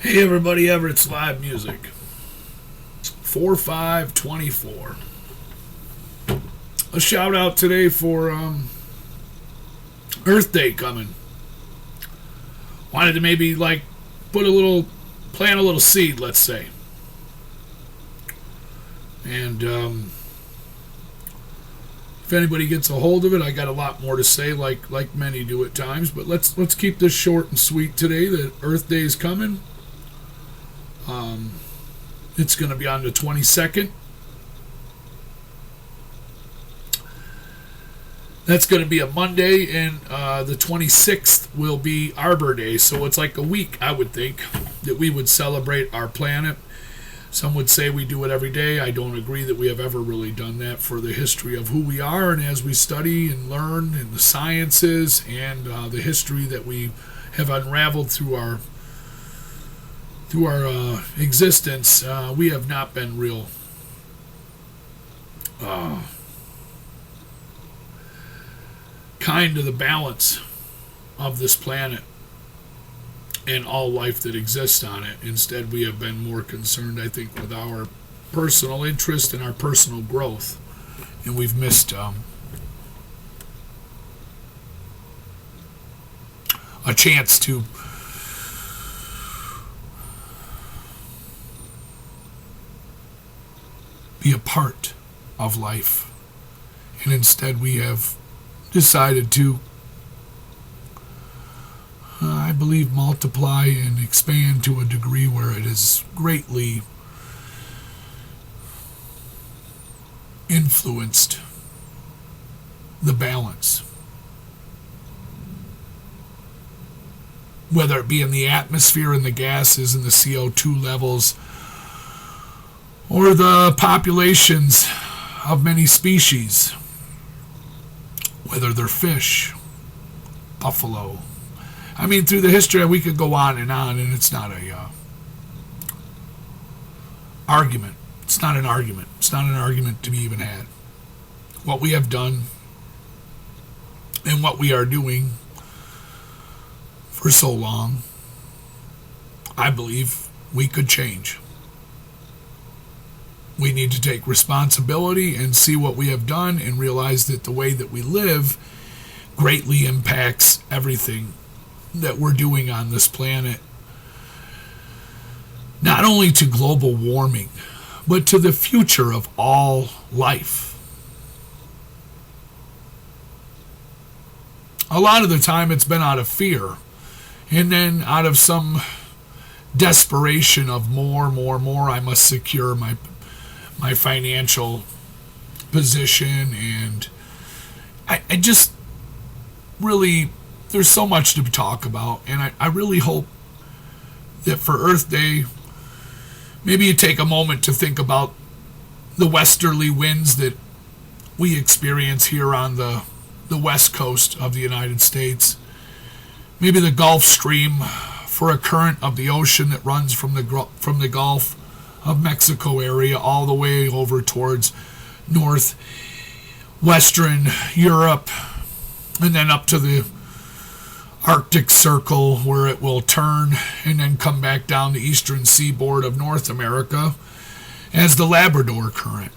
Hey everybody, Everett's live music. 4/5/24. A shout out today for Earth Day coming. Wanted to maybe plant a little seed, let's say. And if anybody gets a hold of it, I got a lot more to say, like many do at times. But let's keep this short and sweet today. That Earth Day is coming. It's going to be on the 22nd. That's going to be a Monday, and the 26th will be Arbor Day. So it's like a week, I would think, that we would celebrate our planet. Some would say we do it every day. I don't agree that we have ever really done that for the history of who we are, and as we study and learn in the sciences and the history that we have unraveled through our existence, we have not been real kind to the balance of this planet and all life that exists on it. Instead, we have been more concerned, I think, with our personal interest and our personal growth, and we've missed a chance to be a part of life. And instead we have decided to, I believe, multiply and expand to a degree where it has greatly influenced the balance. Whether it be in the atmosphere and the gases and the CO2 levels, or the populations of many species, whether they're fish, buffalo. I mean, through the history, we could go on, and it's not a argument. It's not an argument. It's not an argument to be even had. What we have done and what we are doing for so long, I believe we could change. We need to take responsibility and see what we have done and realize that the way that we live greatly impacts everything that we're doing on this planet. Not only to global warming, but to the future of all life. A lot of the time it's been out of fear, and then out of some desperation of more, I must secure my financial position, and I just really, there's so much to talk about, and I really hope that for Earth Day, maybe you take a moment to think about the westerly winds that we experience here on the west coast of the United States. Maybe the Gulf Stream, for a current of the ocean that runs from the Gulf of Mexico area all the way over towards northwestern Europe, and then up to the Arctic Circle, where it will turn and then come back down the eastern seaboard of North America as the Labrador Current.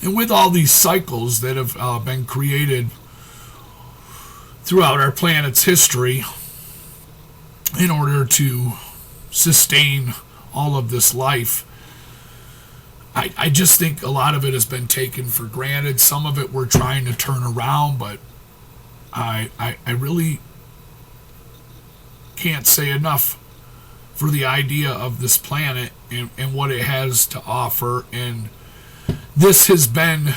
And with all these cycles that have been created throughout our planet's history in order to sustain all of this life, I just think a lot of it has been taken for granted. Some of it we're trying to turn around, but I really can't say enough for the idea of this planet and what it has to offer. And this has been,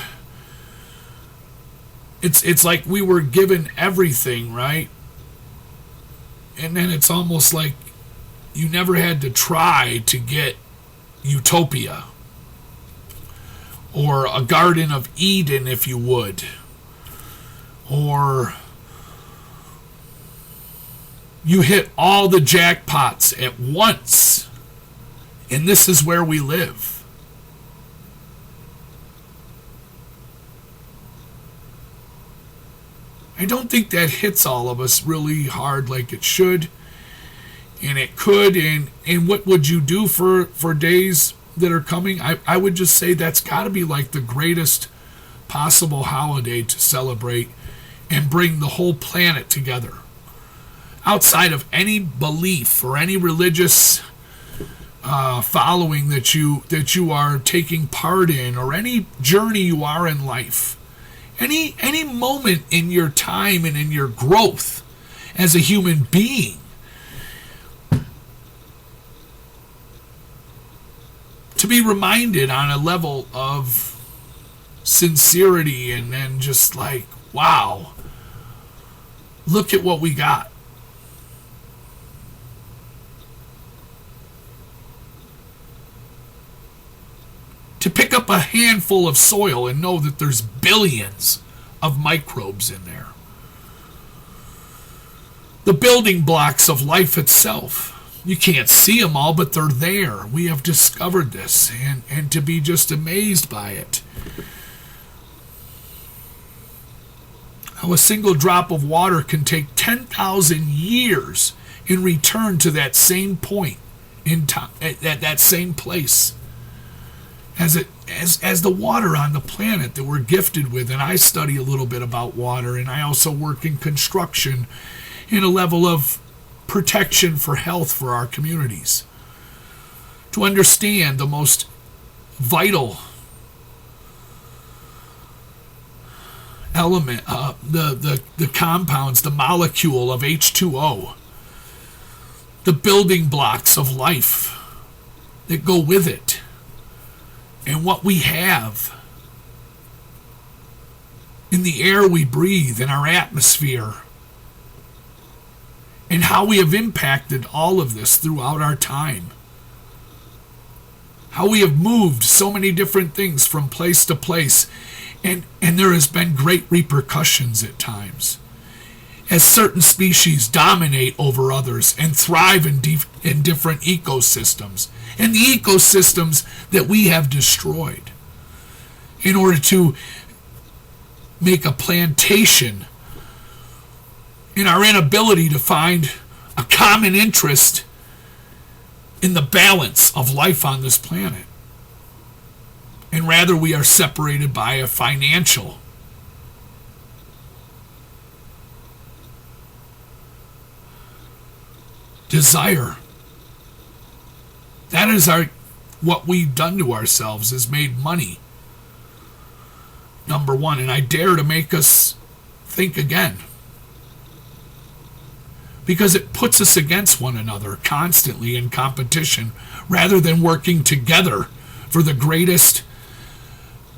it's like we were given everything, right? And then it's almost like you never had to try to get utopia, or a Garden of Eden, if you would, or you hit all the jackpots at once, and this is where we live. I don't think that hits all of us really hard like it should. And it could, and what would you do for days that are coming? I would just say that's got to be like the greatest possible holiday to celebrate and bring the whole planet together. Outside of any belief or any religious following that you are taking part in, or any journey you are in life, any moment in your time and in your growth as a human being, to be reminded on a level of sincerity and then just like, wow, look at what we got. To pick up a handful of soil and know that there's billions of microbes in there. The building blocks of life itself. You can't see them all, but they're there. We have discovered this, and to be just amazed by it. How a single drop of water can take 10,000 years in return to that same point in time, at that same place. As the water on the planet that we're gifted with, and I study a little bit about water, and I also work in construction in a level of protection for health for our communities. To understand the most vital element, the compounds, the molecule of H2O, the building blocks of life that go with it, and what we have in the air we breathe, in our atmosphere, and how we have impacted all of this throughout our time. How we have moved so many different things from place to place, and there has been great repercussions at times, as certain species dominate over others and thrive in different ecosystems, and the ecosystems that we have destroyed in order to make a plantation, in our inability to find a common interest in the balance of life on this planet. And rather we are separated by a financial desire. That is what we've done to ourselves, is made money, number one. And I dare to make us think again, because it puts us against one another constantly in competition, rather than working together for the greatest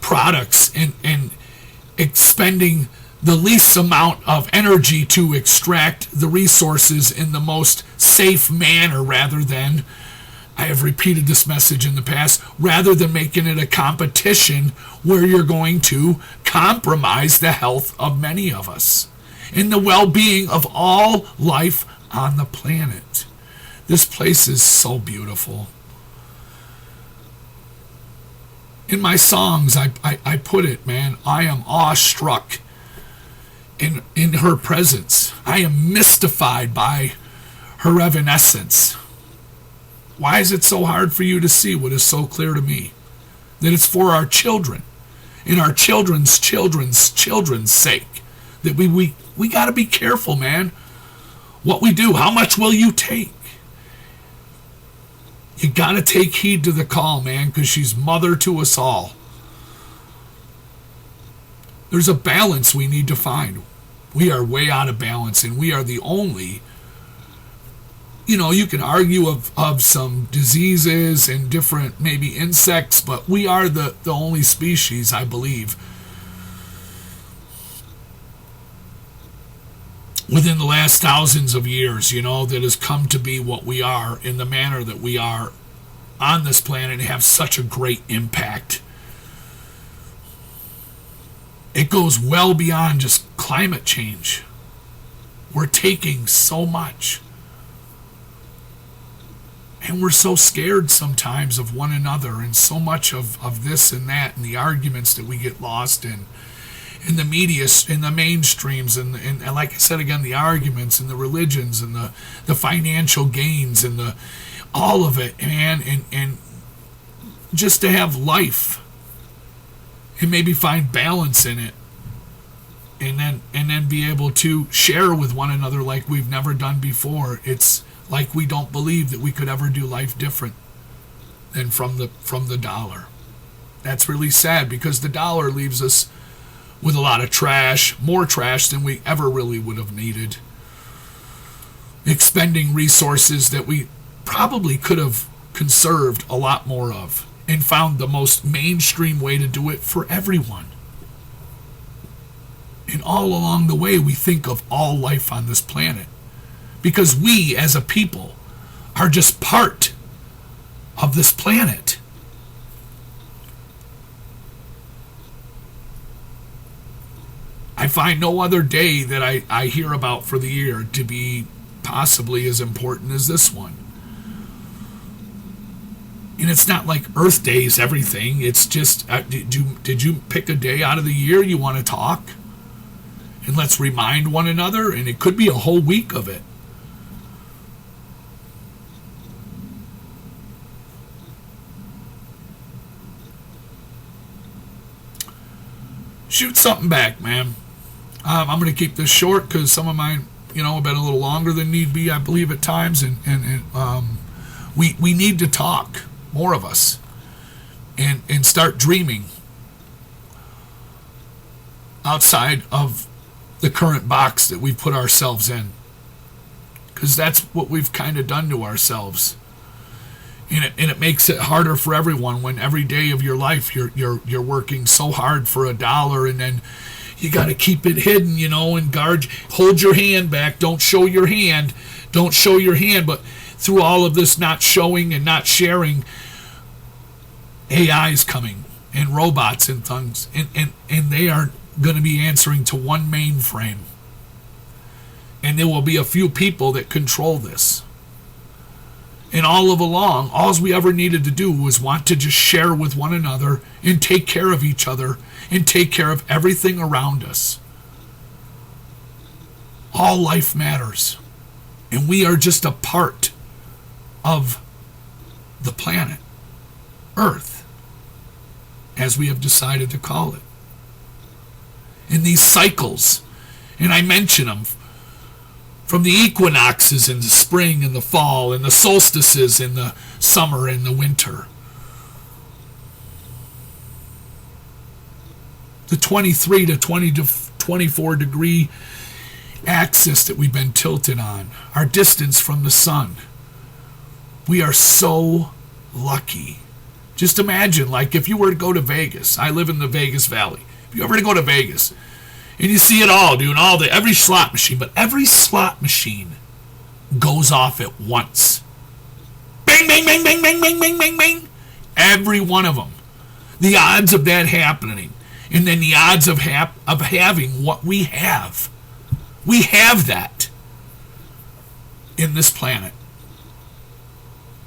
products and expending the least amount of energy to extract the resources in the most safe manner, rather than, I have repeated this message in the past, rather than making it a competition where you're going to compromise the health of many of us and the well-being of all life on the planet. This place is so beautiful. In my songs, I put it, man, I am awestruck in her presence. I am mystified by her evanescence. Why is it so hard for you to see what is so clear to me? That it's for our children, and our children's children's sake, that we got to be careful, man, what we do. How much will you take? You got to take heed to the call, man, because she's mother to us all. There's a balance we need to find. We are way out of balance, and we are the only, you can argue of some diseases and different maybe insects, but we are the only species, I believe, within the last thousands of years, that has come to be what we are in the manner that we are on this planet and have such a great impact. It goes well beyond just climate change. We're taking so much. And we're so scared sometimes of one another, and so much of this and that, and the arguments that we get lost in. in the media, in the mainstreams, and like I said again, the arguments and the religions and the financial gains and the all of it, man, and just to have life and maybe find balance in it, and then be able to share with one another like we've never done before. It's like we don't believe that we could ever do life different than from the dollar. That's really sad, because the dollar leaves us with a lot of trash, more trash than we ever really would have needed, expending resources that we probably could have conserved a lot more of and found the most mainstream way to do it for everyone. And all along the way, we think of all life on this planet, because we as a people are just part of this planet. I find no other day that I hear about for the year to be possibly as important as this one. And it's not like Earth Day is everything. It's just, did you pick a day out of the year you want to talk? And let's remind one another, and it could be a whole week of it. Shoot something back, man. I'm going to keep this short because some of mine, have been a little longer than need be, I believe, at times. And we need to talk, more of us, and start dreaming outside of the current box that we've put ourselves in. Because that's what we've kind of done to ourselves. And it makes it harder for everyone when every day of your life you're working so hard for $1, and then you got to keep it hidden, and guard, hold your hand back, don't show your hand. But through all of this not showing and not sharing, AI's coming and robots and things, and they are going to be answering to one mainframe, and there will be a few people that control this. And all we ever needed to do was want to just share with one another and take care of each other and take care of everything around us. All life matters. And we are just a part of the planet, Earth, as we have decided to call it. In these cycles, and I mention them, from the equinoxes in the spring and the fall, and the solstices in the summer and the winter. The 23 to 20 to 24 degree axis that we've been tilted on, our distance from the sun. We are so lucky. Just imagine, like, if you were to go to Vegas. I live in the Vegas Valley. If you ever to go to Vegas, and you see it all, doing every slot machine, but every slot machine goes off at once. Bang, bang, bang, bang, bang, bang, bang, bang, bang. Every one of them. The odds of that happening, and then the odds of having what we have. We have that in this planet.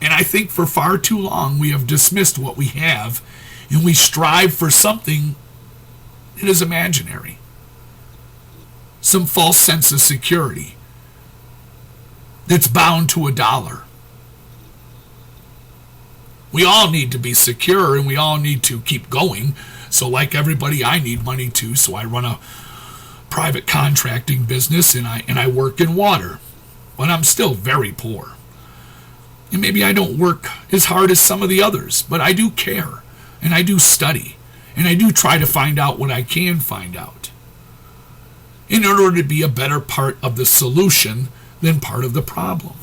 And I think for far too long we have dismissed what we have, and we strive for something that is imaginary. Some false sense of security that's bound to $1. We all need to be secure, and we all need to keep going. So like everybody, I need money too. So I run a private contracting business, and I work in water. But I'm still very poor. And maybe I don't work as hard as some of the others, but I do care, and I do study, and I do try to find out what I can find out, in order to be a better part of the solution than part of the problem.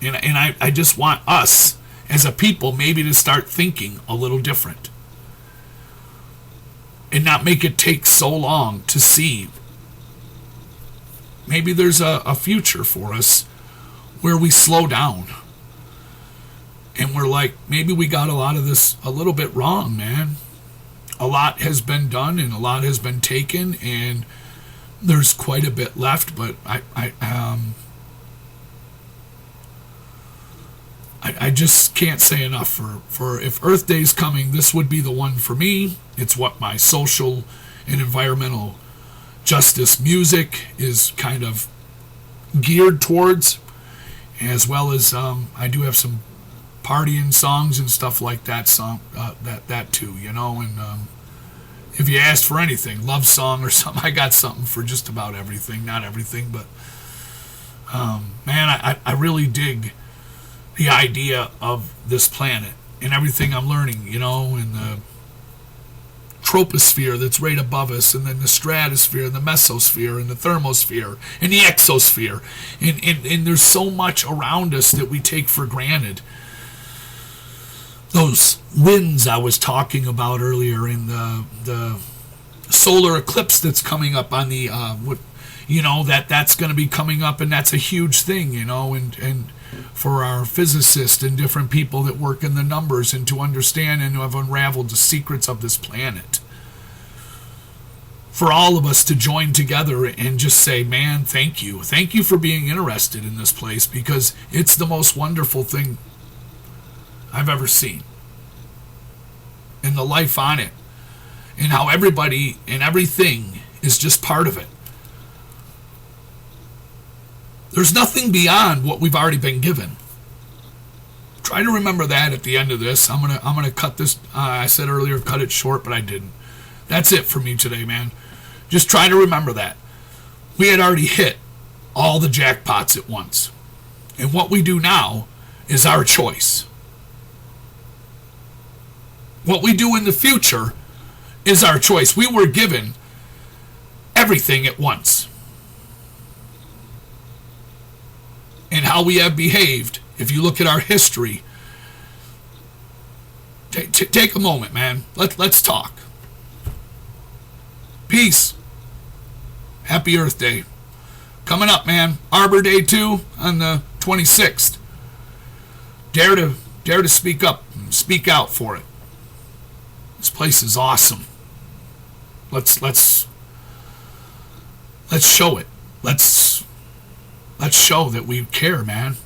And I just want us as a people maybe to start thinking a little different, and not make it take so long to see. Maybe there's a future for us where we slow down, and we're like, maybe we got a lot of this a little bit wrong, man. A lot has been done, and a lot has been taken, and there's quite a bit left, but I just can't say enough for if Earth Day's coming, this would be the one for me. It's what my social and environmental justice music is kind of geared towards, as well as I do have some partying songs and stuff like that. That too, you know. And if you asked for anything, love song or something, I got something for just about everything. Not everything, but man, I really dig the idea of this planet and everything I'm learning, you know, and the troposphere that's right above us, and then the stratosphere and the mesosphere and the thermosphere and the exosphere, and there's so much around us that we take for granted. Those winds I was talking about earlier, in the solar eclipse that's coming up on the that's going to be coming up, and that's a huge thing, you know, and for our physicists and different people that work in the numbers and to understand and to have unraveled the secrets of this planet. For all of us to join together and just say, man, thank you. Thank you for being interested in this place, because it's the most wonderful thing I've ever seen. And the life on it. And how everybody and everything is just part of it. There's nothing beyond what we've already been given. Try to remember that at the end of this. I'm gonna cut this. I said earlier, cut it short, but I didn't. That's it for me today, man. Just try to remember that. We had already hit all the jackpots at once. And what we do now is our choice. What we do in the future is our choice. We were given everything at once. And how we have behaved, if you look at our history, take a moment, man. Let's talk. Peace. Happy Earth Day. Coming up, man. Arbor Day 2 on the 26th. Dare to speak up and speak out for it. This place is awesome. Let's show it. Let's show that we care, man.